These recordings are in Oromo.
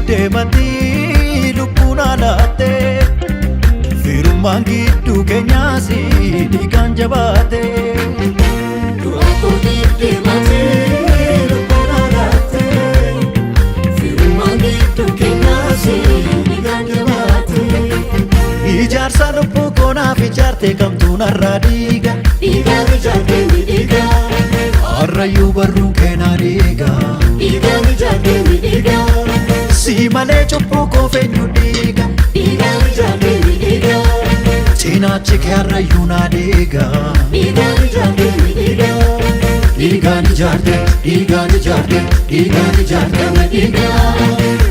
Deemati lubbuun alaate firummaan gidduu keenyaasi dhiigaan jabaate. Deemati lubbuun alaate firummaan gidduu keenyaasi dhiigaan jabaate. Ijaarsa lubbuu koonaaf ijaarte kamtuu narraa dhiiga. Dhiigaan ijaarte ni dhiiga. Harrayyuu barruun keenaa dhiiga. Dhiigaan ijaarte ni dhiiga. Si malee cubbuu koofeenyu dhiiga. Dhiigaan ijaarte ni dhiiga. Cinaachi kee harrayyuu naa dhiiga. Dhiigaan ijaarte ni dhiiga. Dhiigaan ijaarte, dhiigaan ijaarte, dhiigaan ijaarte ni dhiiga.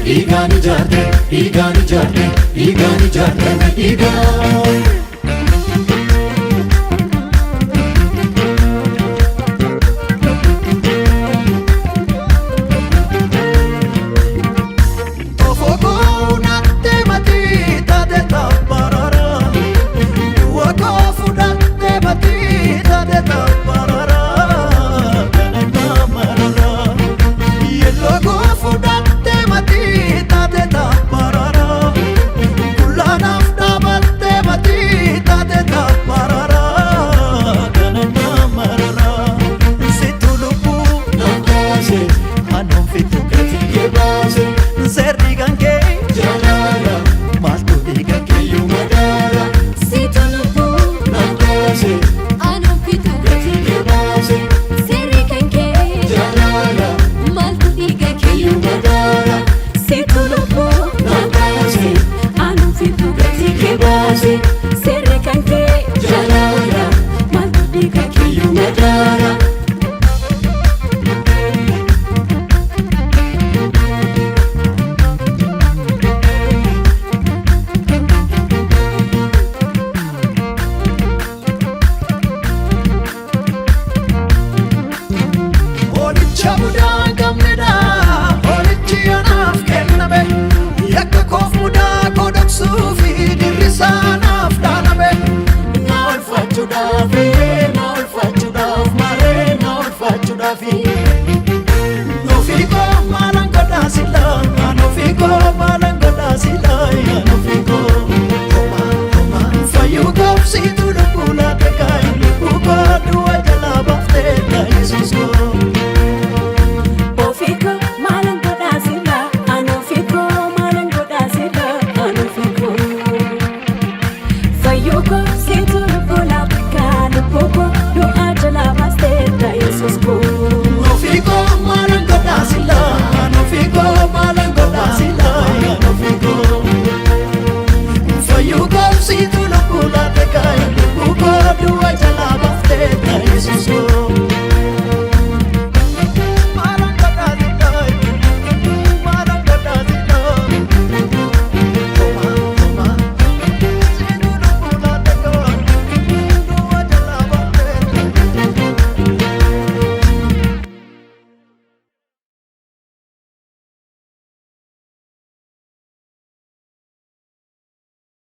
Dhiigaan ijaarte, dhiigaan ijaarte, dhiigaan ijaarte ni dhiiga.